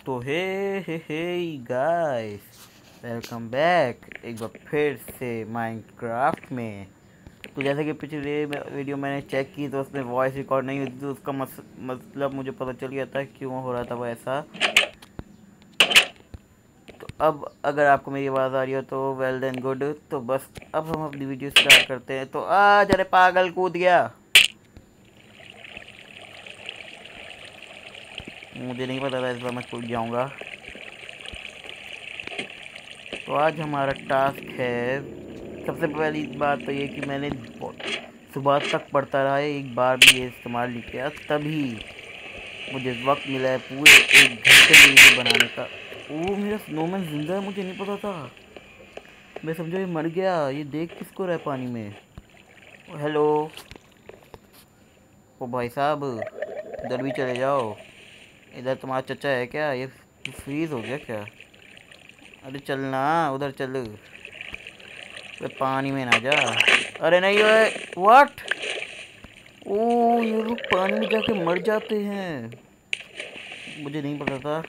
तो hey guys, welcome back एक बार फिर से माइनक्राफ्ट में। तो जैसे कि पिछले वीडियो मैंने चेक की तो उसमें वॉइस रिकॉर्ड नहीं हुई थी, तो उसका मतलब मुझे पता चल गया था क्यों हो रहा था वैसा। तो अब अगर आपको मेरी आवाज़ आ रही हो तो वेल देन गुड। तो बस अब हम अपनी वीडियो स्टार्ट करते हैं। तो आज अरे पागल कूद गया, मुझे नहीं पता था इस बार मैं कूद जाऊँगा। तो आज हमारा टास्क है, सबसे पहली बात तो ये कि मैंने सुबह तक पढ़ता रहा है, एक बार भी ये इस्तेमाल नहीं किया, तभी मुझे वक्त मिला है पूरे 1 घंटे की वीडियो बनाने का। ओ मेरा स्नोमैन जिंदा है, मुझे नहीं पता था। मैं समझा ये मर गया। ये देख किसको रहा है पानी में। ओ हेलो, ओ भाई साहब इधर भी चले जाओ। इधर तुम्हारा चचा है क्या? ये फ्रीज हो गया क्या? अरे चलना उधर चल, अरे पानी में ना जा। अरे नहीं ओए, व्हाट? ओ ये लोग पानी में जाके मर जाते हैं, मुझे नहीं पता था।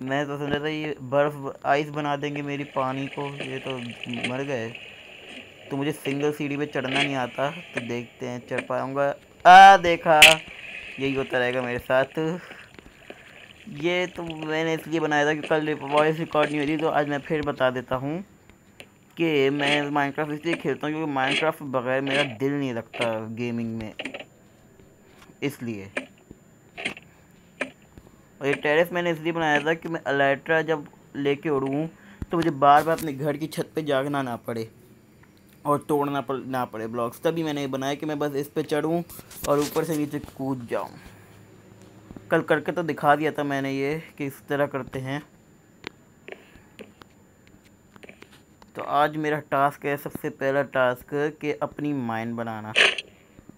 मैं तो समझा था ये बर्फ आइस बना देंगे मेरी पानी को, ये तो मर गए। तो मुझे सिंगल सीढ़ी पे चढ़ना नहीं आता, तो देखते हैं चढ़ पाऊंगा। देखा, यही होता रहेगा मेरे साथ। ये तो मैंने इसलिए बनाया था कि कल वॉइस रिकॉर्ड नहीं हुई थी, तो आज मैं फिर बता देता हूँ कि मैं माइनक्राफ्ट इसलिए खेलता हूँ क्योंकि माइनक्राफ्ट बगैर मेरा दिल नहीं लगता गेमिंग में, इसलिए। और ये टेरेस मैंने इसलिए बनाया था कि मैं अलाइट्रा जब लेके उड़ूँ तो मुझे बार बार अपने घर की छत पे जागना ना पड़े और तोड़ना ना पड़े ब्लॉक्स। तभी मैंने ये बनाया कि मैं बस इस पे चढ़ूँ और ऊपर से नीचे कूद जाऊँ। कल करके तो दिखा दिया था मैंने ये कि इस तरह करते हैं। तो आज मेरा टास्क है, सबसे पहला टास्क कि अपनी माइन बनाना।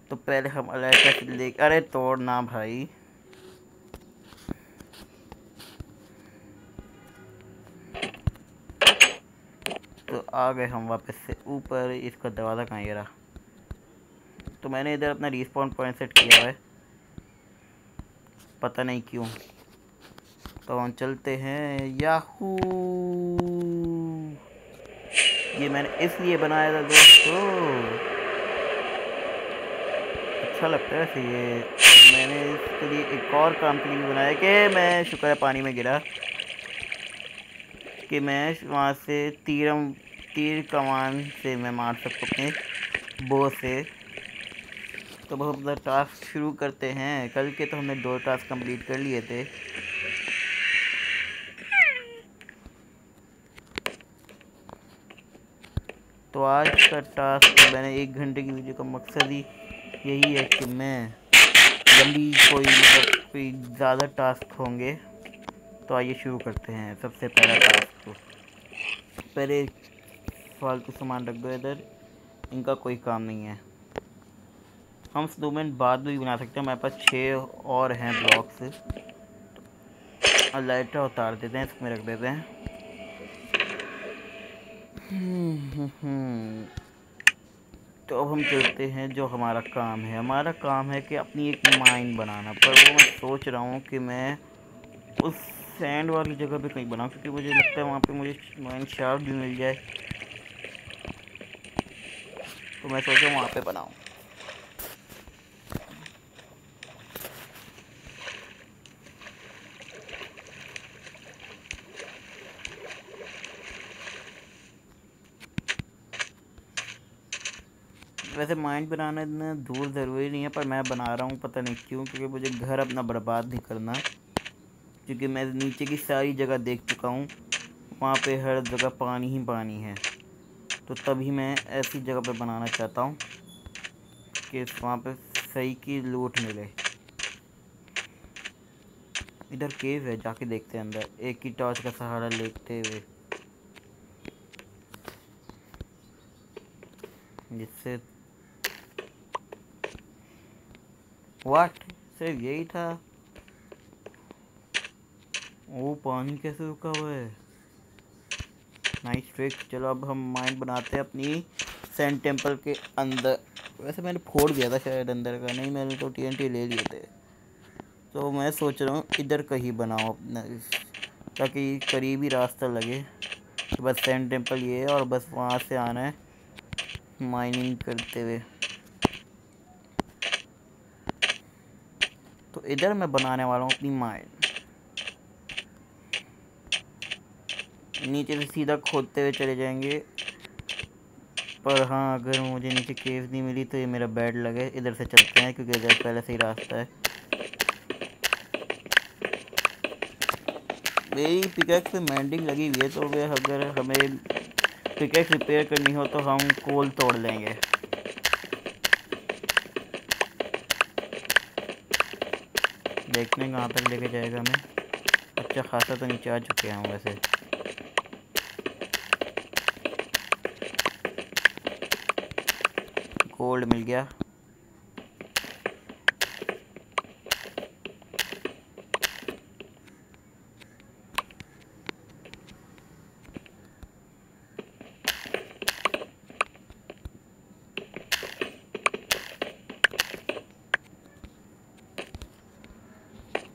तो पहले हम अलाइट्रा से ले, अरे तोड़ना भाई। तो आ गए हम वापस से ऊपर। इसका दरवाज़ा कहाँ ये रहा। तो मैंने इधर अपना रिस्पॉन पॉइंट सेट किया है, पता नहीं क्यों। तो हम चलते हैं। याहू, ये मैंने इसलिए बनाया था दोस्तों, अच्छा लगता है वैसे ये। मैंने इसके लिए एक और काम के लिए भी बनाया कि मैं, शुक्र है पानी में गिरा, कि मैं वहाँ से तीर कमान से मैं मार सकता अपने बो से। तो अब हम टास्क शुरू करते हैं। कल के तो हमने 2 टास्क कंप्लीट कर लिए थे। तो आज का टास्क, मैंने 1 घंटे की वीडियो का मकसद ही यही है कि मैं जल्दी कोई ज़्यादा टास्क होंगे। तो आइए शुरू करते हैं। सबसे पहला टास्क, तो पहले फालतू सामान रख दो इधर, इनका कोई काम नहीं है। हम स्नोमैन बाद में भी बना सकते हैं, हमारे पास 6 और हैं ब्लॉक्स। और लाइटर उतार देते हैं, इसमें रख देते हैं। तो अब हम चलते हैं। जो हमारा काम है, हमारा काम है कि अपनी एक माइन बनाना। पर वो मैं सोच रहा हूँ कि मैं उस सैंड वाली जगह पे कहीं बनाऊँ, क्योंकि मुझे लगता है वहाँ पे मुझे माइन शार्प भी मिल जाए। तो मैं सोचा वहाँ पे बनाऊँ। वैसे माइंड बनाना इतना दूर ज़रूरी नहीं है, पर मैं बना रहा हूँ, पता नहीं क्यों, क्योंकि मुझे घर अपना बर्बाद नहीं करना। क्योंकि मैं नीचे की सारी जगह देख चुका हूँ, वहाँ पे हर जगह पानी ही पानी है। तो तभी मैं ऐसी जगह पे बनाना चाहता हूँ कि वहाँ पे सही की लूट मिले। इधर केव है, जाके देखते हैं अंदर, एक ही टॉर्च का सहारा लेते हुए, जिससे व्हाट, सिर्फ यही था। वो पानी कैसे रुका हुआ है। Nice trick. चलो अब हम माइंड बनाते हैं अपनी सैंड टेम्पल के अंदर। वैसे मैंने फोड़ दिया था शायद अंदर का, नहीं मैंने तो TNT ले लिए थे। तो मैं सोच रहा हूँ इधर कहीं बनाऊँ अपना, ताकि करीबी रास्ता लगे। तो बस सैंड टेम्पल ये है और बस वहाँ से आना है माइनिंग करते हुए। तो इधर मैं बनाने वाला हूँ अपनी माइन। नीचे से सीधा खोदते हुए चले जाएंगे। पर हाँ, अगर मुझे नीचे केव नहीं मिली तो ये मेरा बैड लगे। इधर से चलते हैं क्योंकि इधर पहले से ही रास्ता है। मेरी पिकैक्स पे मैंडिंग लगी हुई है, तो वे अगर हमें पिकैक्स रिपेयर करनी हो तो हम कोल तोड़ लेंगे। देखते हैं कहाँ तक लेके जाएगा हमें। अच्छा खासा तो नीचे आ चुके हैं हम वैसे। गोल्ड मिल गया।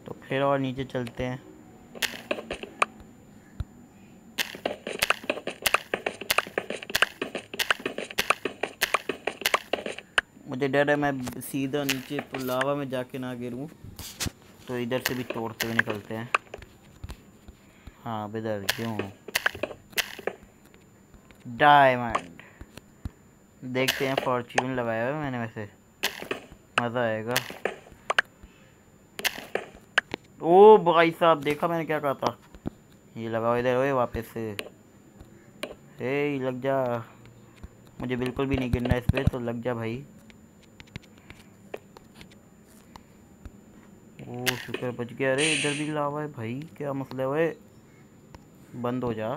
तो फिर और नीचे चलते हैं। मुझे डर है मैं सीधा नीचे लावा में जाके ना गिरूं, तो इधर से भी तोड़ते हुए निकलते हैं। हाँ इधर क्यों, डायमंड। देखते हैं, फॉर्च्यून लगाया हुआ मैंने वैसे, मज़ा आएगा। ओ भाई साहब, देखा मैंने क्या कहा था। ये लगाओ इधर, ओए वापस से। हे लग जा, मुझे बिल्कुल भी नहीं गिरना इस पे, तो लग जा भाई। ओ शुक्र बच गया। अरे इधर भी लावा है भाई, क्या मसला है। ओए बंद हो जा,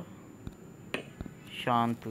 शांत।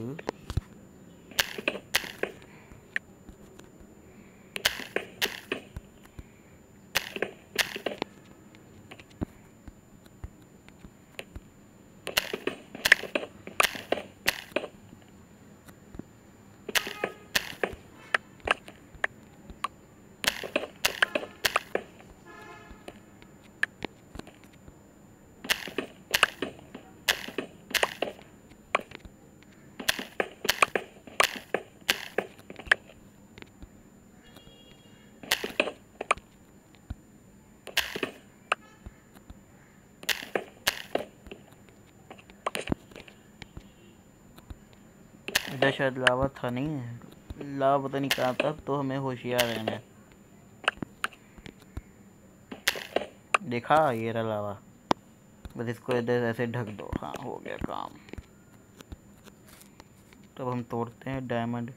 इधर शायद लावा था, नहीं है लावा, पता नहीं कहाँ था। तो हमें होशियार रहना है। देखा, ये रहा लावा। बस इसको इधर ऐसे ढक दो। हाँ हो गया काम। तब हम तोड़ते हैं डायमंड।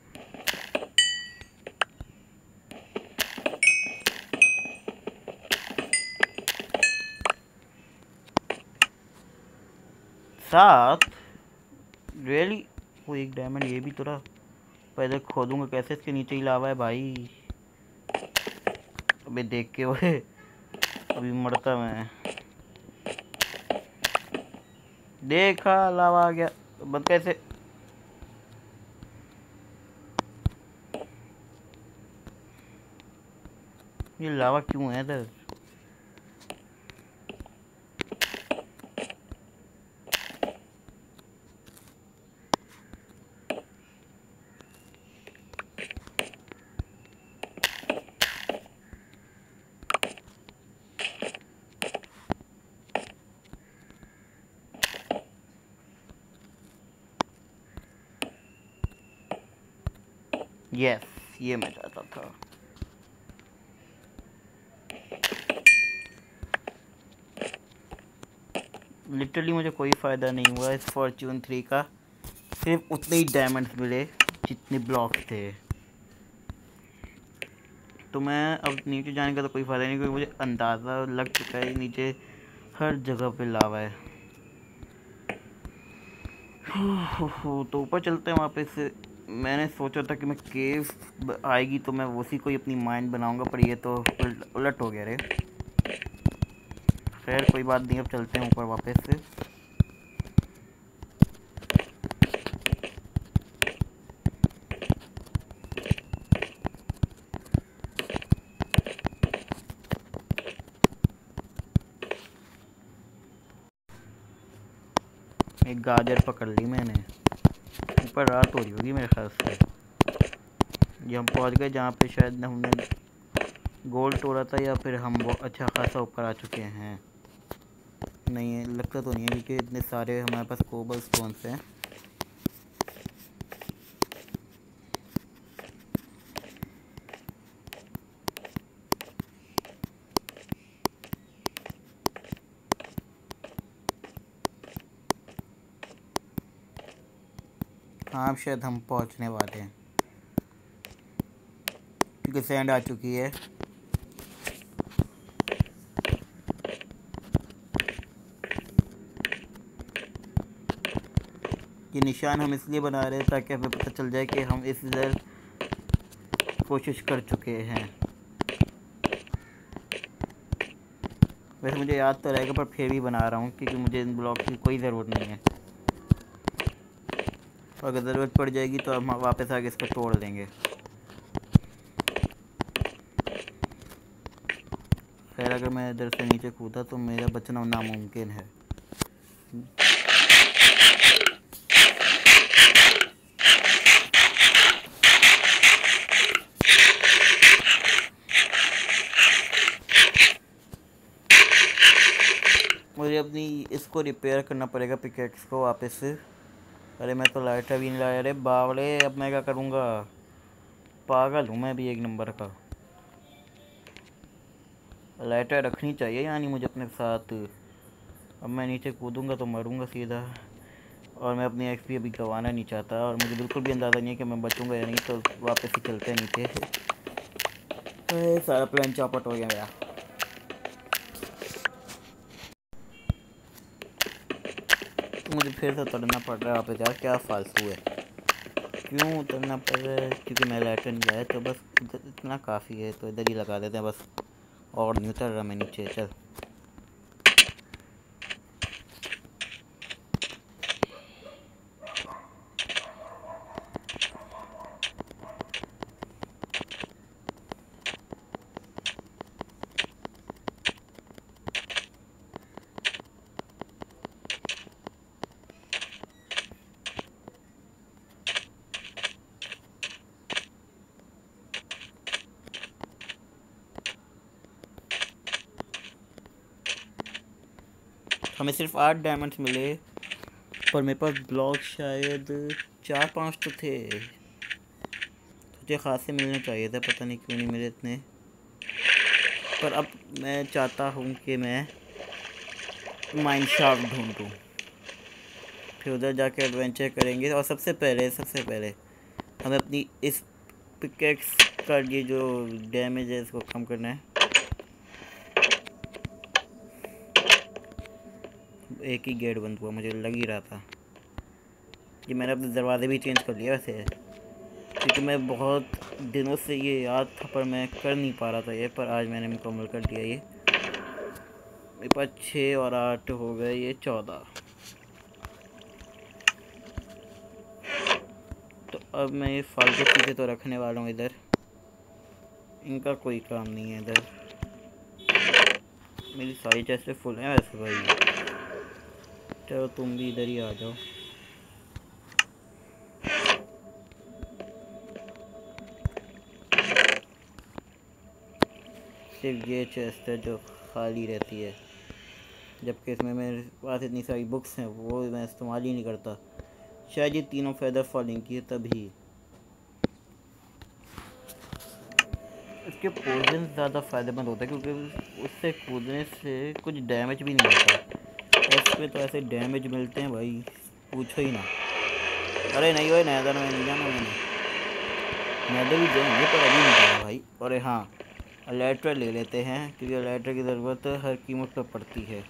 साथ रियली, वो एक डायमंड ये भी तो रहा। पहले खोदूंगा कैसे, इसके नीचे ही लावा है भाई। अबे देख के ओए, अभी मरता मैं। देखा, लावा आ गया। बंद कैसे। ये लावा क्यों है इधर। यस, ये मैं चाहता था। लिटरली मुझे कोई फ़ायदा नहीं हुआ इस फॉर्च्यून 3 का। सिर्फ उतने ही डायमंड्स मिले जितने ब्लॉक्स थे। तो मैं अब नीचे जाने का तो कोई फ़ायदा नहीं, क्योंकि मुझे अंदाज़ा लग चुका है नीचे हर जगह पे लावा है। तो ऊपर चलते हैं वापस। मैंने सोचा था कि मैं केव आएगी तो मैं उसी को ही अपनी माइंड बनाऊंगा, पर ये तो उलट हो गया रे। खैर कोई बात नहीं, अब चलते हैं ऊपर वापस से। एक गाजर पकड़ ली मैंने। ऊपर रात हो रही होगी मेरे ख्याल से। ये हम पहुंच गए जहाँ पे शायद हमने गोल्ड तोड़ा था, या फिर हम वो अच्छा खासा ऊपर आ चुके हैं। नहीं लगता तो नहीं है, क्योंकि इतने सारे हमारे पास कोबल स्टोन्स हैं। हाँ शायद हम पहुंचने वाले हैं, क्योंकि सैंड आ चुकी है। ये निशान हम इसलिए बना रहे हैं ताकि हमें पता चल जाए कि हम इस इधर कोशिश कर चुके हैं। वैसे मुझे याद तो रहेगा, पर फिर भी बना रहा हूँ क्योंकि मुझे इन ब्लॉक की कोई ज़रूरत नहीं है। और अगर ज़रूरत पड़ जाएगी तो हम वापस आके इसको तोड़ देंगे। खैर अगर मैं इधर से नीचे कूदा तो मेरा बचना नामुमकिन है। मुझे अपनी इसको रिपेयर करना पड़ेगा, पिकेक्स को वापस से। अरे मैं तो लाइटर भी नहीं लाया। अरे बावले, अब मैं क्या करूँगा? पागल हूँ मैं भी एक नंबर का। लाइटर रखनी चाहिए यानी मुझे अपने साथ। अब मैं नीचे कूदूँगा तो मरूँगा सीधा, और मैं अपनी एक्सपी अभी गंवाना नहीं चाहता, और मुझे बिल्कुल भी अंदाज़ा नहीं है कि मैं बचूँगा या नहीं। तो वापस ही चलते हैं नीचे। सारा प्लान चौपट हो गया मेरा। मुझे फिर से उतरना पड़ रहा है वापस यार, क्या फालतू है। क्यों उतरना पड़ रहा है? क्योंकि मैं लाइटर नहीं लाया, तो बस इतना काफ़ी है, तो इधर ही लगा देते हैं बस। और नहीं उतर रहा मैं नीचे। चल हमें सिर्फ 8 डायमंड्स मिले, पर मेरे पास ब्लॉक शायद 4-5 तो थे। मुझे खासे मिलने चाहिए थे, पता नहीं क्यों नहीं मिले इतने। पर अब मैं चाहता हूँ कि मैं माइन शाफ्ट ढूंढूँ, फिर उधर जाके एडवेंचर करेंगे। और सबसे पहले हमें अपनी इस पिकेक्स का ये जो डैमेज है इसको कम करना है। एक ही गेट बंद हुआ, मुझे लग ही रहा था। ये मैंने अपने दरवाजे भी चेंज कर लिया वैसे, क्योंकि मैं बहुत दिनों से ये याद था पर मैं कर नहीं पा रहा था ये। पर आज मैंने मुकम्मल कर दिया ये। मेरे पास 6 और 8 हो गए, ये 14। तो अब मैं ये फालतू चीज़ें तो रखने वाला हूँ इधर, इनका कोई काम नहीं है इधर। मेरी सारी चेस्टें फुल हैं वैसे भाई। चलो तुम भी इधर ही आ जाओ। सिर्फ ये चेस्ट है जो खाली रहती है, जबकि इसमें मेरे पास इतनी सारी बुक्स हैं वो मैं इस्तेमाल ही नहीं करता। शायद ये तीनों फेदर फॉलिंग की है तभी। इसके पोजन ज़्यादा फ़ायदेमंद होता है, क्योंकि उससे कूदने से कुछ डैमेज भी नहीं होता। इस पे तो ऐसे डैमेज मिलते हैं भाई, पूछो ही ना। अरे नहीं भाई, नैदर में नहीं जाना मैंने। नैदर भी जाएंगे पर अभी नहीं जाना भाई। अरे हाँ, लेटर ले लेते हैं, क्योंकि लेटर की ज़रूरत हर कीमत पर पड़ती है।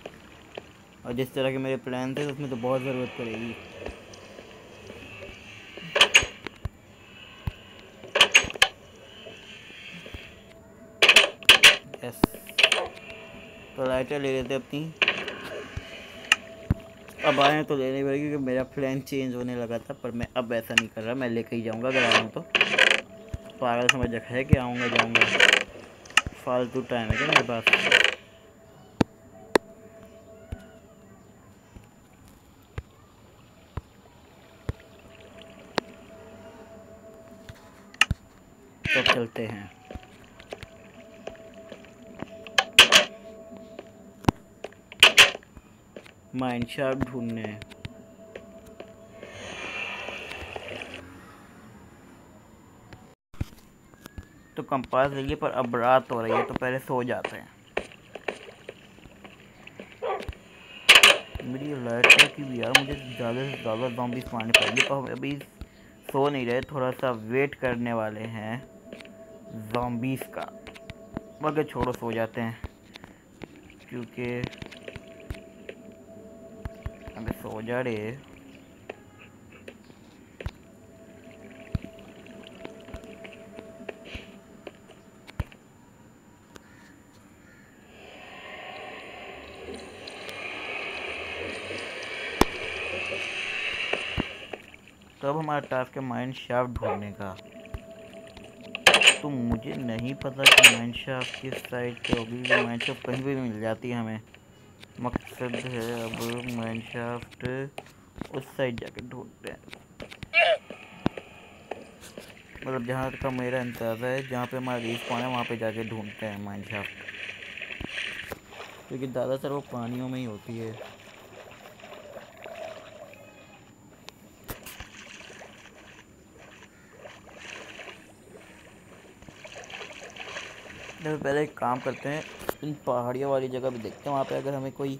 और जिस तरह के मेरे प्लान थे उसमें तो बहुत ज़रूरत पड़ेगी। यस, तो लाइटर ले लेते अपनी। अब आए तो लेने पड़ेगी, क्योंकि मेरा प्लान चेंज होने लगा था, पर मैं अब ऐसा नहीं कर रहा। मैं लेके ही जाऊंगा अगर आया हूँ तो। पागल समझ रखा है कि आऊँगा जाऊँगा, फालतू टाइम है क्या मेरे पास? चलते हैं। माइनशाफ्ट ढूंढने। तो कंपास लेंगे, पर अब रात हो रही है तो पहले सो जाते हैं। मेरी लाइटर की भी यार, मुझे ज़्यादा से ज़्यादा ज़ॉम्बीज़ मारने पड़ेंगे, तो हम अभी सो नहीं रहे, थोड़ा सा वेट करने वाले हैं ज़ॉम्बीज़ का। मगर छोड़ो, सो जाते हैं, क्योंकि अबे सो जा रे। तो अब हमारा टास्क है माइन शाफ्ट ढूंढने का। तो मुझे नहीं पता कि माइन शाफ्ट किस साइड पे होगी। माइन शाफ्ट कहीं भी मिल जाती है हमें। मकसद है अब माइन शाफ्ट उस साइड जाके ढूंढते हैं। मतलब जहाँ का मेरा अंदाज़ा है, जहाँ पे हमारा रिस्पॉन है वहाँ पे जाके ढूंढते हैं माइन शाफ्ट, क्योंकि ज़्यादातर वो पानियों में ही होती है। तो पहले एक काम करते हैं, इन पहाड़ियों वाली जगह भी देखते हैं, वहाँ पे अगर हमें कोई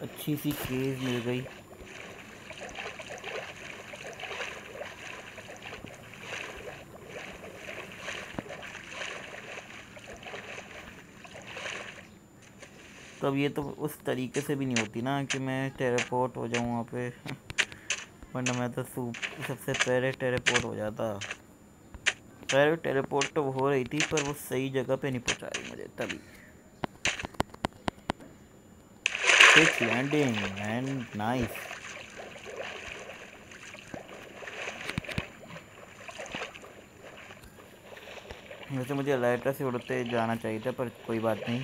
अच्छी सी केव मिल गई। तो अब ये तो उस तरीके से भी नहीं होती ना कि मैं टेलीपोर्ट हो जाऊँ वहाँ पे वरना मैं तो सबसे पहले टेलीपोर्ट हो जाता। पहले टेलीपोर्ट तो हो रही थी, पर वो सही जगह पे नहीं पहुँचा रही मुझे तभी। Fix landing and nice. वैसे मुझे अलाइट्रा से उड़ते जाना चाहिए था, पर कोई बात नहीं।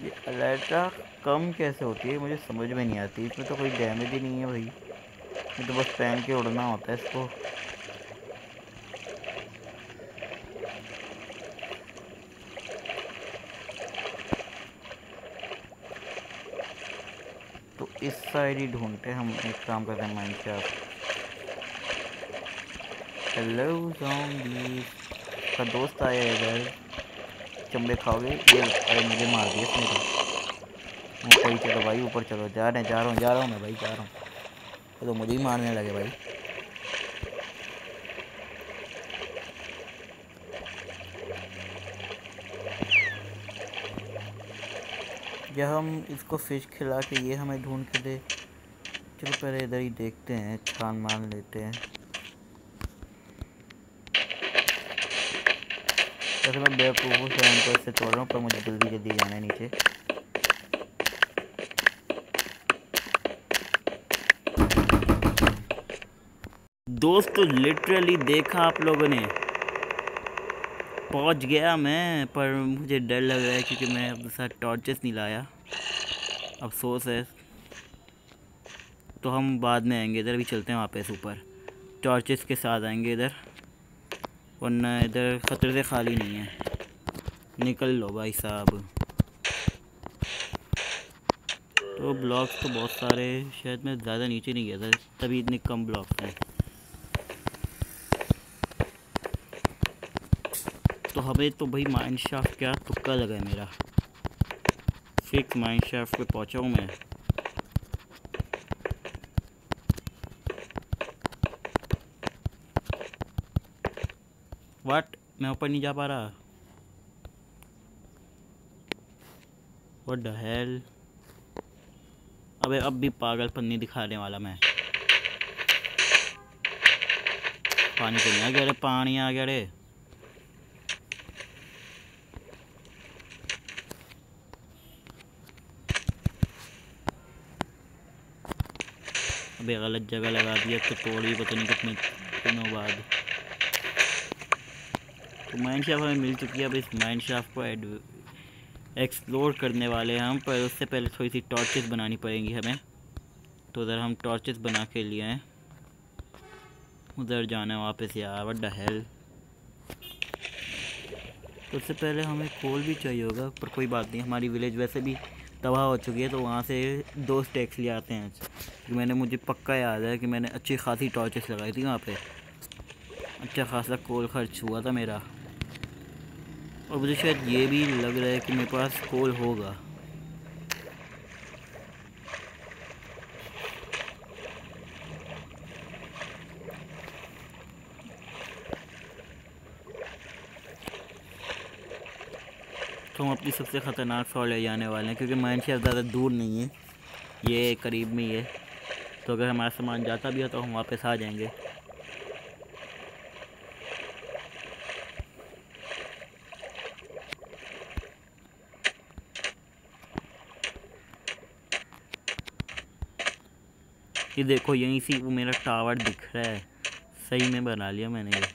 ये अलाइट्रा कम कैसे होती है मुझे समझ में नहीं आती। इसमें तो कोई डैमेज ही नहीं है भाई, ये तो बस पहन के उड़ना होता है इसको। तो इस साइड ही ढूंढते हैं हम। एक काम करते हैं माइनक्राफ्ट। हेलो ज़ॉम्बी का दोस्त आया है इधर। चंबे खाओगे ये? अरे मुझे मार दिया इसने तो। ऊपर ही चलो भाई, ऊपर चलो। जा रहा हूँ मैं भाई, जा रहा हूँ। तो मुझे ही मारने लगे भाई। या हम इसको फिश खिला के ये हमें ढूंढ के दे। चलो पहले इधर ही देखते हैं, छान मान लेते हैं। वैसे मैं बेवकूफ़ों से तो इससे तोड़ रहा हूँ, पर मुझे जल्दी जल्दी जाना है नीचे। दोस्तों लिटरली देखा आप लोगों ने, पहुंच गया मैं, पर मुझे डर लग रहा है क्योंकि मैं अपने साथ टॉर्चेस नहीं लाया। अफसोस है। तो हम बाद में आएंगे इधर, भी चलते हैं वापस ऊपर। टॉर्चेस के साथ आएंगे इधर, वरना इधर ख़तरे से खाली नहीं है। निकल लो भाई साहब। तो ब्लॉक्स तो बहुत सारे, शायद मैं ज़्यादा नीचे नहीं गया था तभी इतने कम ब्लॉक्स हैं। तो हमें तो भाई माइन शाफ्ट क्या तुक्का लगा है मेरा। फिक्स माइन शाफ्ट पे पहुँचा हूँ मैं। व्हाट? मैं ऊपर नहीं जा पा रहा। What the hell? अबे अब भी पागलपन नहीं दिखाने वाला मैं। पानी तो नहीं आ गया रे, पानी आ गया रे। अबे गलत जगह लगा दिया तो तोड़ी पता नहीं कितने दिनों बाद। तो माइन शाफ्ट हमें मिल चुकी है। अब इस माइन शाफ्ट को एक्सप्लोर करने वाले हैं हम, पर उससे पहले थोड़ी सी टॉर्चेस बनानी पड़ेंगी हमें। तो उधर हम टॉर्चेस बना के लिए हैं। उधर जाना है वापस यार। What the hell? तो उससे पहले हमें कोल भी चाहिए होगा, पर कोई बात नहीं, हमारी विलेज वैसे भी तबाह हो चुकी है, तो वहाँ से 2 स्टैक्स ले आते हैं। क्योंकि मुझे पक्का याद है कि मैंने अच्छी खासी टॉर्चेस लगाई थी वहाँ पे, अच्छा खासा कोल खर्च हुआ था मेरा। और मुझे शायद ये भी लग रहा है कि मेरे पास कोल होगा। तो हम अपनी सबसे ख़तरनाक शॉट ले जाने वाले हैं, क्योंकि माइन शाफ्ट ज़्यादा दूर नहीं है, ये करीब में ही है। तो अगर हमारा सामान जाता भी है तो हम वापस आ जाएंगे। ये देखो यहीं से वो मेरा टावर दिख रहा है, सही में बना लिया मैंने ये।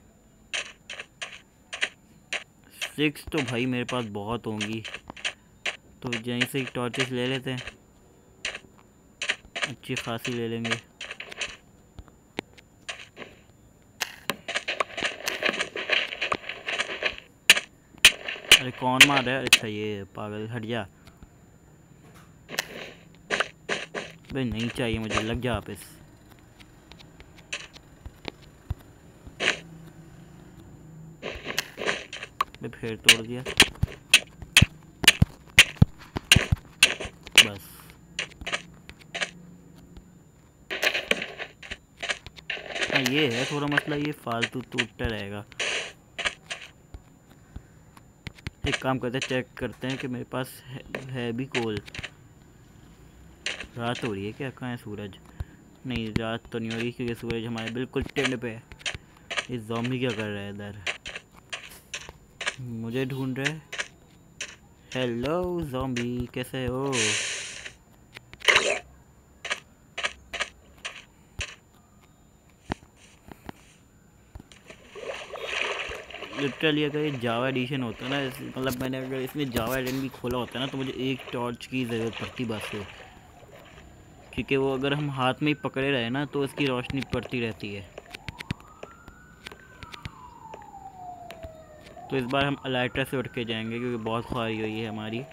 6 तो भाई मेरे पास बहुत होंगी, तो यहीं से टॉर्चेस ले लेते हैं, अच्छी खासी ले लेंगे। अरे कौन मार रहा है? अच्छा ये पागल, हट जा भाई, नहीं चाहिए मुझे, लग जा वापस। मैं फिर तोड़ दिया बस। हाँ ये है थोड़ा मसला, ये फालतू टूटता रहेगा। एक काम करते हैं, चेक करते हैं कि मेरे पास है भी कोल। रात हो रही है क्या? कहाँ है सूरज? नहीं रात तो नहीं हो रही, क्योंकि सूरज हमारे बिल्कुल टेंड पे है। ये ज़ॉम्बी क्या कर रहा है इधर? मुझे ढूंढ रहे। हेलो ज़ॉम्बी, कैसे हो? लिटरली अगर ये जावा एडिशन होता ना, मतलब मैंने अगर इसमें जावा एडिशन भी खोला होता ना, तो मुझे एक टॉर्च की ज़रूरत पड़ती बस से, क्योंकि वो अगर हम हाथ में ही पकड़े रहे ना तो इसकी रोशनी पड़ती रहती है। तो इस बार हम अलाइटर से उठ के जाएंगे, क्योंकि बहुत ख्वारी हुई है हमारी।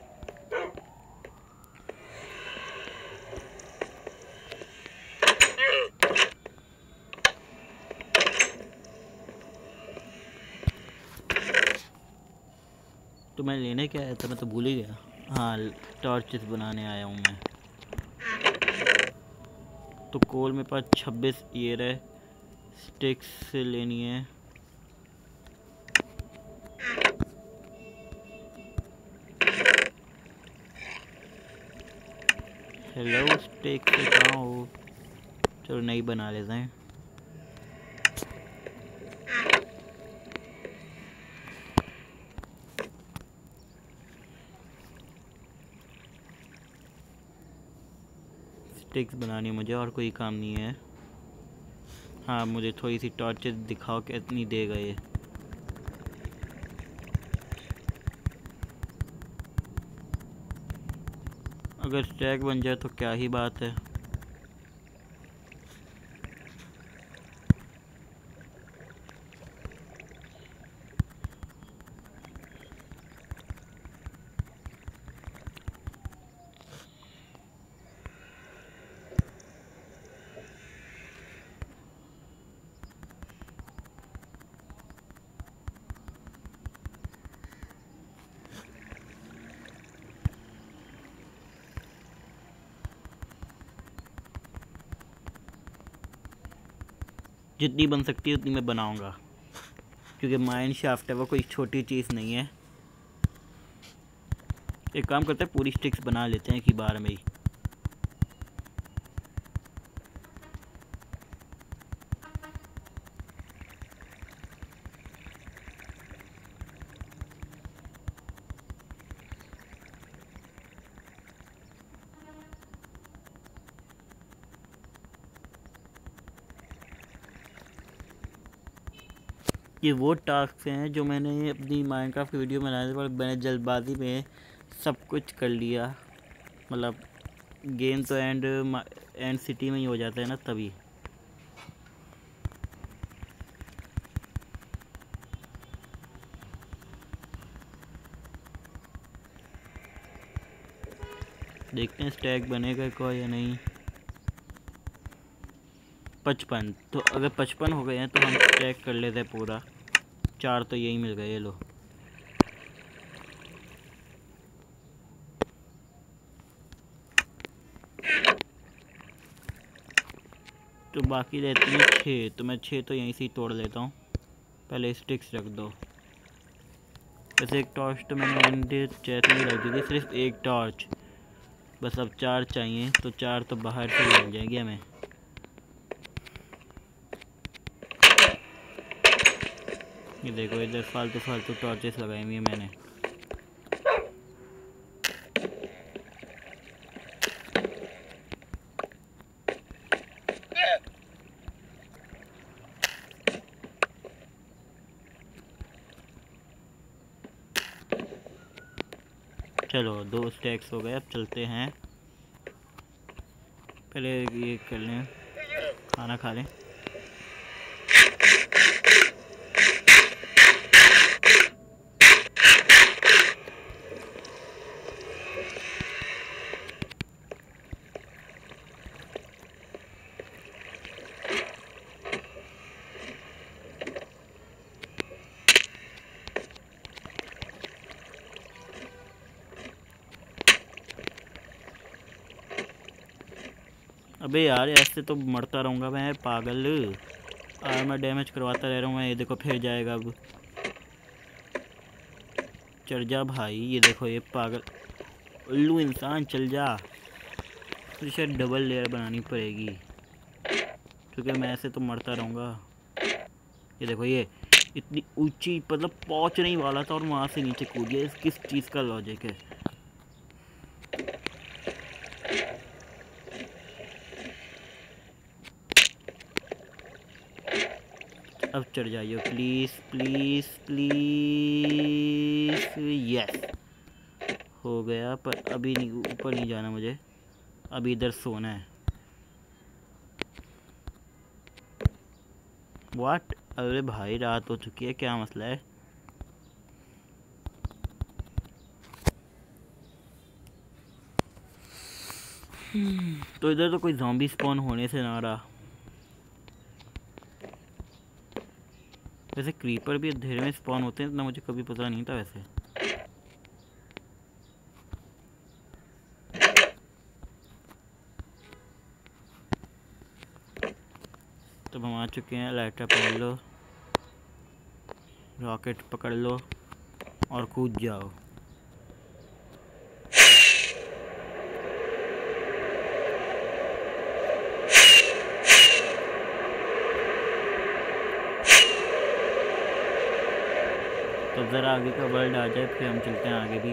तो मैं लेने क्या आया था, मैं तो भूल ही गया। हाँ टॉर्चेस बनाने आया हूँ मैं। तो कोल मेरे पास 26 ईयर है, स्टिक्स से लेनी है। हेलो स्टिक से कहाँ हो? चलो नहीं बना लेते हैं। स्टिक्स बनानी है मुझे, और कोई काम नहीं है। हाँ मुझे थोड़ी सी टॉर्चेस दिखाओ कितनी देगा ये। अगर स्टैक बन जाए तो क्या ही बात है। जितनी बन सकती है उतनी मैं बनाऊंगा, क्योंकि माइन शाफ्ट है वो कोई छोटी चीज़ नहीं है। एक काम करते हैं, पूरी स्टिक्स बना लेते हैं कि बार में ही। ये वो टास्क हैं जो मैंने अपनी माइनक्राफ्ट वीडियो में बनाने पर मैंने जल्दबाजी में सब कुछ कर लिया। मतलब गेम तो एंड सिटी में ही हो जाता है ना तभी। देखते हैं स्टैक बनेगा कोई या नहीं। 55, तो अगर 55 हो गए हैं तो हम स्टैक कर लेते हैं पूरा। 4 तो यही मिल गए, ये लो। तो बाकी रहती हैं 6, तो मैं 6 तो यहीं से ही तोड़ लेता हूँ। पहले स्टिक्स रख दो। वैसे एक टॉर्च तो मैंने चेस्ट में रख दी थी, सिर्फ एक टॉर्च बस। अब 4 चाहिए, तो 4 तो बाहर से मिल जाएगी हमें। ये देखो, इधर फालतू फालतू टॉर्चेस लगाई हुई है मैंने। चलो 2 स्टैक्स हो गए, अब चलते हैं। पहले ये कर लें, खाना खा लें। अबे यार, ऐसे तो मरता रहूँगा मैं, पागल। मैं डैमेज करवाता रह रहा हूँ मैं। ये देखो फिर जाएगा अब। चल जा भाई, ये देखो ये पागल उल्लू इंसान, चल जा। तो शायद डबल लेयर बनानी पड़ेगी, क्योंकि मैं ऐसे तो मरता रहूँगा। ये देखो, ये इतनी ऊंची, मतलब पहुँच नहीं वाला था और वहाँ से नीचे कूद गया। इस किस चीज़ का लॉजिक है? अब चढ़ जाइए प्लीज़ प्लीज़ प्लीज़। यस, हो गया। पर अभी नहीं, ऊपर नहीं जाना मुझे, अभी इधर सोना है। व्हाट? अरे भाई, रात हो चुकी है, क्या मसला है? तो इधर तो कोई ज़ॉम्बी स्पॉन होने से ना रहा। वैसे क्रीपर भी अंधेरे में स्पॉन होते हैं, इतना मुझे कभी पता नहीं था वैसे। तो हम आ चुके हैं। लाइटर पकड़ लो, रॉकेट पकड़ लो और कूद जाओ। तो ज़रा आगे का वर्ल्ड आ जाए, फिर हम चलते हैं आगे भी।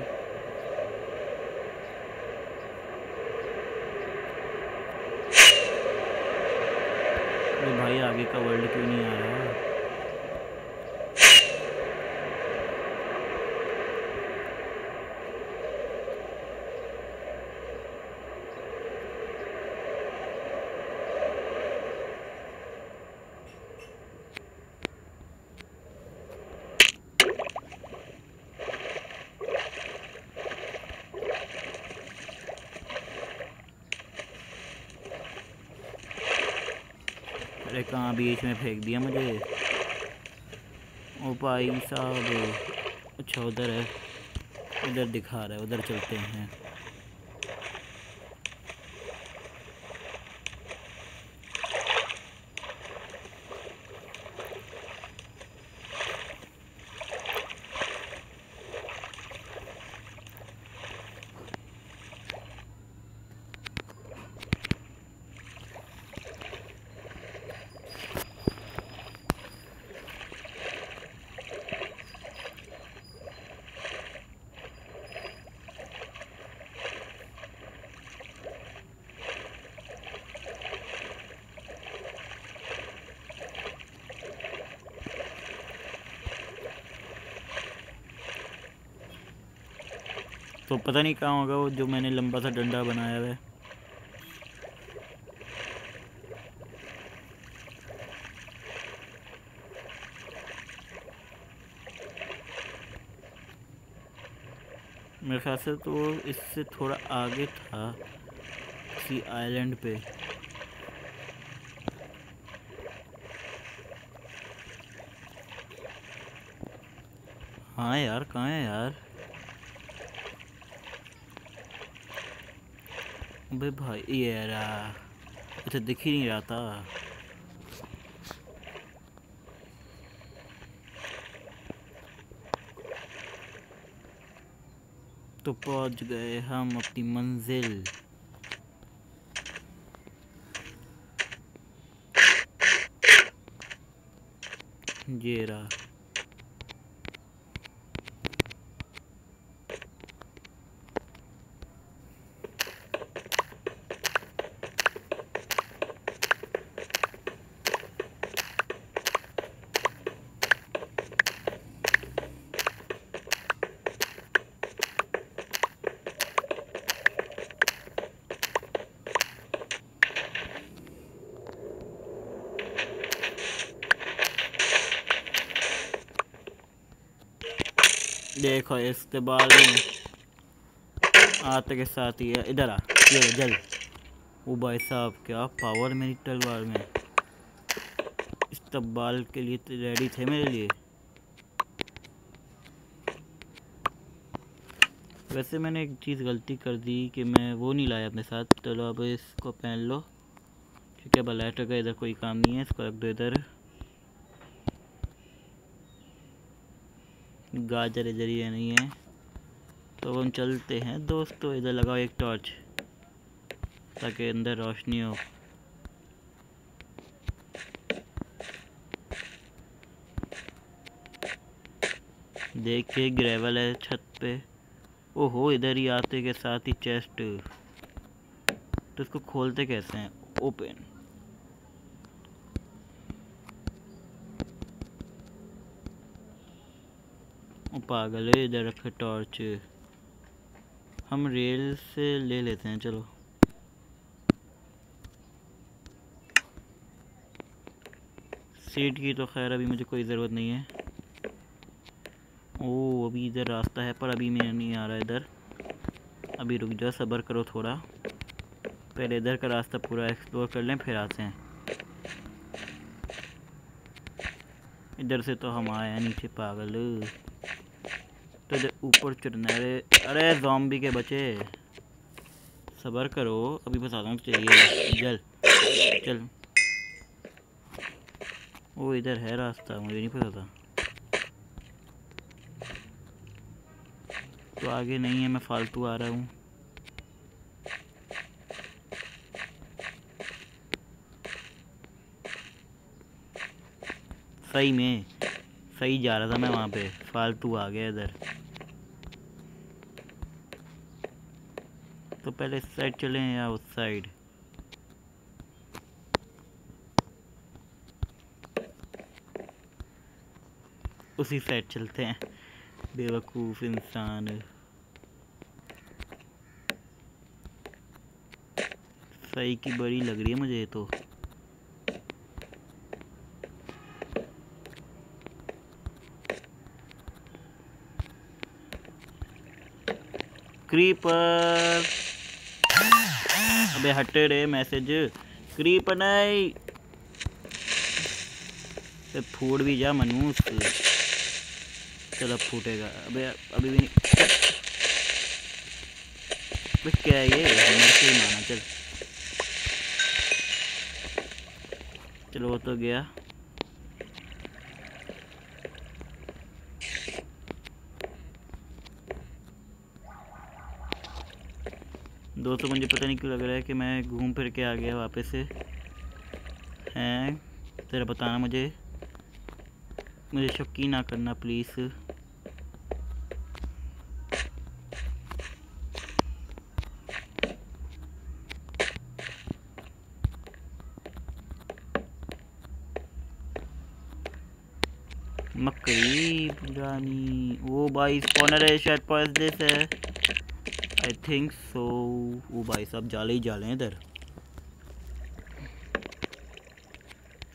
अरे भाई, आगे का वर्ल्ड क्यों नहीं आ रहा? अरे कहाँ बीच में फेंक दिया मुझे? ओ भाई साहब, अच्छा उधर है, इधर दिखा रहा है, उधर चलते हैं। तो पता नहीं कहाँ होगा वो जो मैंने लंबा सा डंडा बनाया है। मेरे ख्याल से तो इससे थोड़ा आगे था किसी आइलैंड पे। हाँ यार, कहाँ है यार? अबे भाई ये रहा। अच्छा, दिख ही नहीं रहा था। तो पहुंच गए हम अपनी मंजिल। ये रहा। देखो इसके बाद में आते के साथ ही है। इधर आ, ये जल। ओ भाई साहब, क्या पावर मेरी तलवार में। इस्तकबाल के लिए रेडी थे मेरे लिए। वैसे मैंने एक चीज़ गलती कर दी कि मैं वो नहीं लाया अपने साथ। चलो अब इसको पहन लो। ठीक है, लाइटर का इधर कोई काम नहीं है, इसको रख दो इधर। गाजर इधर ही नहीं है, तो हम चलते हैं दोस्तों। इधर लगाओ एक टॉर्च ताकि अंदर रोशनी हो। देखिए ग्रेवल है छत पे। ओहो, इधर ही आते के साथ ही चेस्ट। तो इसको खोलते कैसे हैं? ओपन। ओ पागल है, इधर रखे टॉर्च। हम रेल से ले लेते हैं, चलो। सीट की तो खैर अभी मुझे कोई ज़रूरत नहीं है। ओ अभी इधर रास्ता है, पर अभी मैं नहीं आ रहा इधर। अभी रुक जाओ, सब्र करो थोड़ा। पहले इधर का रास्ता पूरा एक्सप्लोर कर लें, फिर आते हैं। इधर से तो हम आए हैं नीचे, पागल। तो इधर ऊपर चढ़ना है। अरे ज़ॉम्बी के बच्चे, सब्र करो, अभी बताता हूँ। चाहिए जल चल। वो इधर है रास्ता, मुझे नहीं पता था। तो आगे नहीं है, मैं फालतू आ रहा हूँ। सही में सही जा रहा था मैं, वहाँ पे फालतू आ गया इधर। तो पहले इस साइड चलें या उस साइड? उसी साइड चलते हैं, बेवकूफ़ इंसान। सही की बड़ी लग रही है मुझे तो। क्रीपर, अबे हटे रे मैसेज। क्रीपर नहीं, फूट भी जा मनुष्य। चल अब फूटेगा। अबे अभी भी नहीं। अबे क्या है ये, मेरे से ही माना। चल चलो, वो तो गया। दोस्तों मुझे पता नहीं क्यों लग रहा है कि मैं घूम फिर के आ गया वापस से। हैं, तेरा बताना मुझे शक ही ना करना प्लीज़। मकड़ी पुरानी, वो भाई स्पॉनर है शायद, पॉइजनस है आई थिंक सो। वो भाई साहब जाले ही जाले हैं इधर।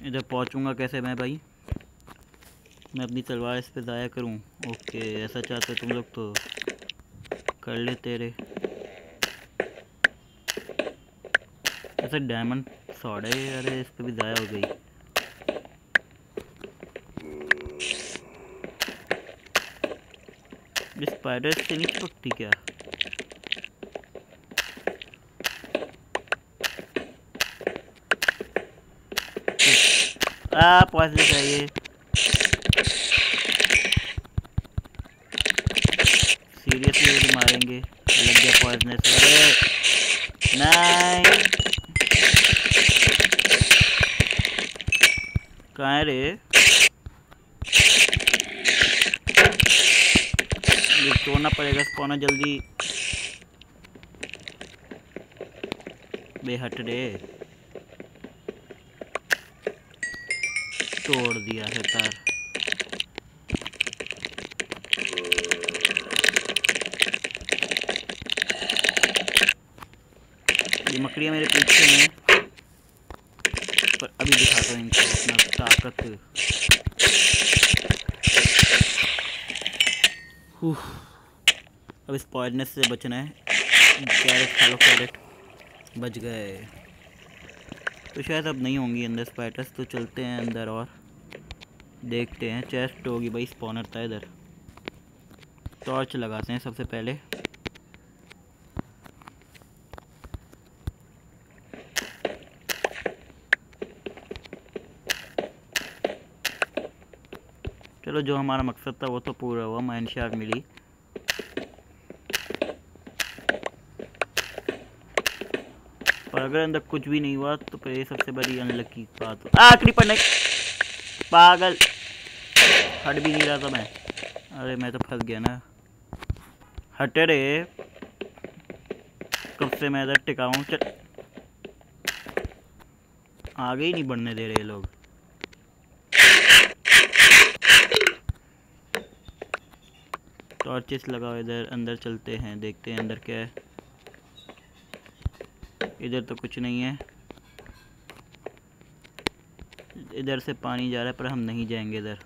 इधर पहुंचूंगा कैसे मैं भाई? मैं अपनी तलवार इस पे ज़ाया करूं? ओके, ऐसा चाहते तुम लोग तो कर ले तेरे। ऐसा डायमंड सॉड है, अरे इस पे भी ज़ाया हो गई। ये स्पाइडर से नहीं चिपकती क्या? पॉइजन चाहिए। सीरियसली मुझे मारेंगे, लग गया पॉइजनस। नहीं, कहाँ है रे? ये तोड़ना पड़ेगा, स्पॉनर जल्दी। बेहट रे, तोड़ दिया है तार। ये मकड़ियाँ मेरे पीछे हैं, पर अभी दिखाता हूँ इनको अपना ताकत। अब इस पॉइजनस से बचना है। कैरेट खा लो, कैरेट। बच गए। तो शायद अब नहीं होंगी अंदर स्पाइडर्स, तो चलते हैं अंदर और देखते हैं। चेस्ट होगी भाई, स्पॉनर था इधर। टॉर्च लगाते हैं सबसे पहले। चलो, जो हमारा मकसद था वो तो पूरा हुआ, माइन शार्क मिली। पर अगर अंदर कुछ भी नहीं हुआ तो फिर ये सबसे बड़ी अनलकी बात हो। आखिरी पर नहीं, पागल, हट भी नहीं रहा था मैं। अरे मैं तो फंस गया ना। हटे रे, कब से मैं इधर टिका हूँ। चल, आगे ही नहीं बढ़ने दे रहे लोग। टॉर्चेस लगाओ इधर। अंदर चलते हैं, देखते हैं अंदर क्या है। इधर तो कुछ नहीं है। इधर से पानी जा रहा है पर हम नहीं जाएंगे इधर।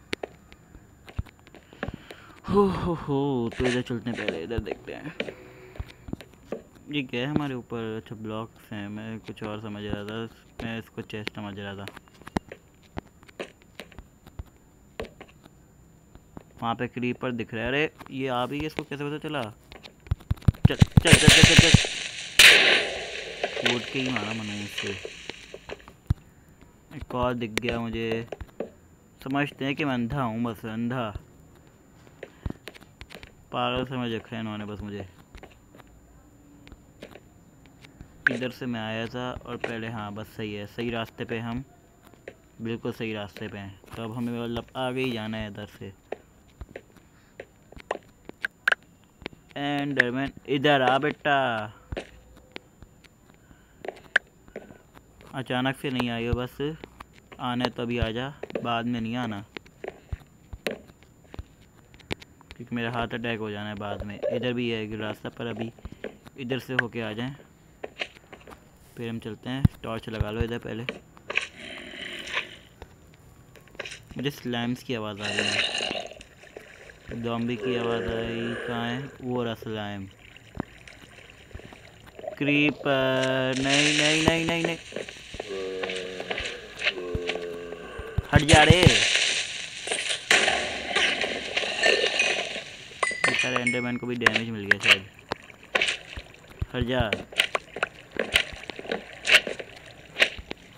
हो तो इधर चलते हैं, पहले इधर देखते हैं ये क्या है हमारे ऊपर। अच्छा, ब्लॉक्स हैं। मैं कुछ और समझ रहा था, मैं इसको चेस्ट समझ रहा था। वहाँ पे क्रीपर दिख रहा है। अरे ये आ भी, इसको कैसे पता चला? चल चल चल चल चल, चल। कूद के ही मारा मनु उससे। एक और दिख गया मुझे। समझते हैं कि मैं अंधा हूँ, बस अंधा। पागल समझ रखा है इन्होंने बस मुझे। इधर से मैं आया था और पहले, हाँ बस सही है, सही रास्ते पे हम, बिल्कुल सही रास्ते पे हैं। तो अब हमें मतलब आगे ही जाना है इधर से। एंडरमैन इधर आ बेटा। अचानक से नहीं आई हो, बस आना है तो अभी आ जा, बाद में नहीं आना, क्योंकि मेरा हार्ट अटैक हो जाना है बाद में। इधर भी है एक रास्ता, पर अभी इधर से होके आ जाएं, फिर हम चलते हैं। टॉर्च लगा लो इधर पहले। मुझे स्लाइम्स की आवाज़ आ रही है, ज़ॉम्बी की आवाज़ आ रही। कहाँ है वो रहा स्लाइम? क्रीपर, नहीं नहीं नहीं नहीं नहीं, हट जा रे। बेचारे एंडरमैन को भी डैमेज मिल गया शायद। हट जा।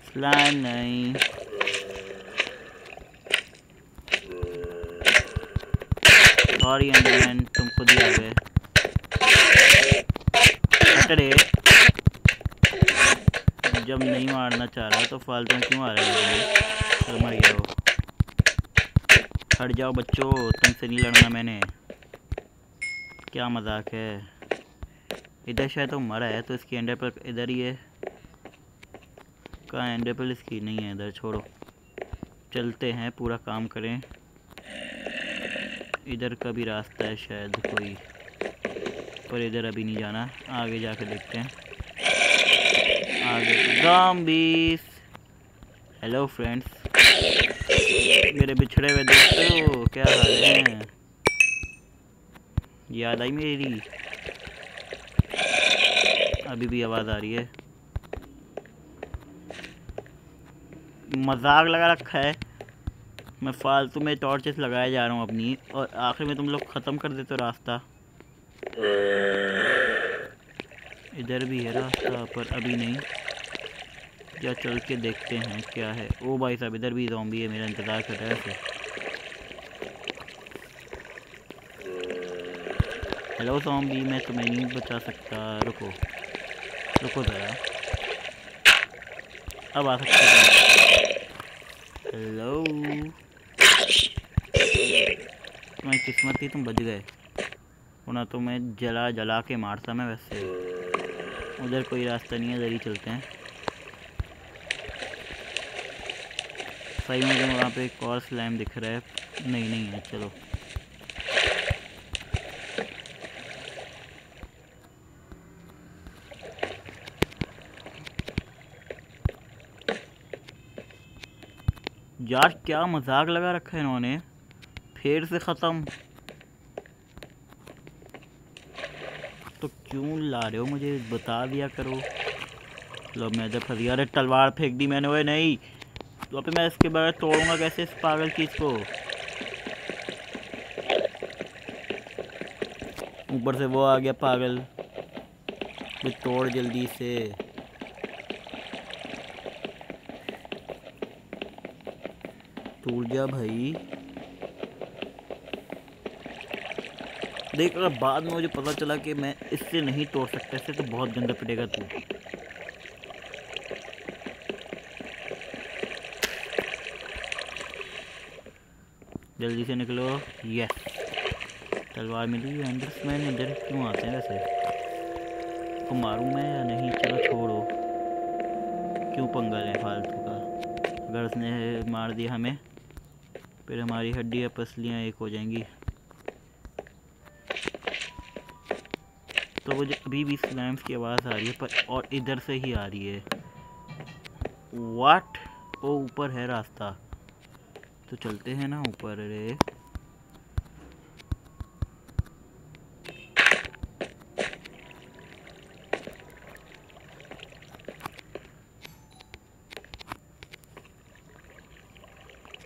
स्लाइम नहीं, सॉरी एंडरमैन, तुम खुद ही आ गए। हट रे, जब नहीं मारना चाह रहा तो फालतू में क्यों आ रहा है? तो मर गया वो। हट जाओ बच्चों, तुमसे नहीं लड़ना मैंने। क्या मजाक है। इधर शायद तो मरा है, तो इसकी एंडर पर इधर ही है। कहाँ एंडर पर इसकी नहीं है, इधर छोड़ो, चलते हैं, पूरा काम करें। इधर का भी रास्ता है शायद कोई, पर इधर अभी नहीं जाना, आगे जाके देखते हैं। आगे ज़ॉम्बीज़। हेलो फ्रेंड्स, मेरे बिछड़े हुए दोस्तों, क्या हाल है? याद आई मेरी? अभी भी आवाज़ आ रही है। मजाक लगा रखा है। मैं फालतू में टॉर्चेस लगाए जा रहा हूँ अपनी, और आखिर में तुम लोग ख़त्म कर देते हो रास्ता। इधर भी है रास्ता पर अभी नहीं। क्या चल के देखते हैं क्या है। ओ भाई साहब, इधर भी ज़ॉम्बी है, मेरा इंतज़ार कर रहा है ऐसे। हेलो ज़ॉम्बी, मैं तुम्हें नहीं बचा सकता, रुको रुको ज़रा, अब आ सकते हैं। हेलो, तुम्हारी किस्मत थी तुम बच गए, वरना तो मैं जला जला के मारता मैं। वैसे उधर कोई रास्ता नहीं है, इधर ही चलते हैं। सही मुझे वहाँ पे एक और स्लाइम दिख रहा है। नहीं नहीं है, चलो। यार क्या मजाक लगा रखा है इन्होंने, फिर से ख़त्म। तो क्यों ला रहे हो, मुझे बता दिया करो। लो मैं इधर फंस गया। अरे तलवार फेंक दी मैंने। ओए नहीं, तो अब मैं इसके बगैर तोड़ूंगा कैसे इस पागल चीज़ को। ऊपर से वो आ गया पागल, तो तोड़ जल्दी से। टूट जा भाई। देख, अगर बाद में मुझे पता चला कि मैं इससे नहीं तोड़ सकता, इससे तो बहुत गंदा पिटेगा तू। जल्दी से निकलो। यस, तलवार मिली। एंडर्समैन इधर क्यों आते हैं वैसे? को मारूं मैं या नहीं? चलो छोड़ो, क्यों पंगा लें फालतू का। अगर उसने मार दिया हमें, फिर हमारी हड्डियाँ पसलियाँ एक हो जाएंगी। तो मुझे अभी भी स्लैम्स की आवाज़ आ रही है, पर और इधर से ही आ रही है। वाट? ओ ऊपर है रास्ता, तो चलते हैं ना ऊपर। अरे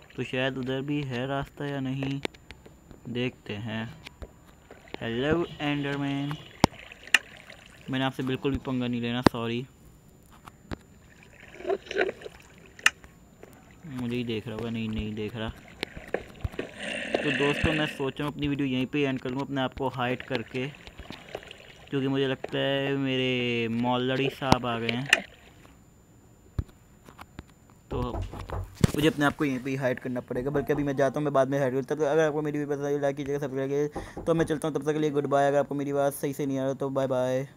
तो शायद उधर भी है रास्ता या नहीं, देखते हैं। हेलो एंडरमैन, मैंने आपसे बिल्कुल भी पंगा नहीं लेना, सॉरी। मुझे ही देख रहा होगा। नहीं नहीं देख रहा। तो दोस्तों, मैं सोच रहा हूँ अपनी वीडियो यहीं पे एंड कर लूँ, अपने आप को हाइड करके, क्योंकि मुझे लगता है मेरे मौलड़ी साहब आ गए हैं। तो मुझे अपने आप को यहीं पे ही हाइड करना पड़ेगा, बल्कि अभी मैं जाता हूँ, मैं बाद में हाइड करता हूँ। तो अगर आपको मेरी वीडियो पसंद आई, लाइक कीजिएगा, सब्सक्राइब कीजिएगा। तो मैं चलता हूँ, तब तक के लिए गुड बाय। अगर आपको मेरी बात सही से नहीं आ रहा तो बाय बाय।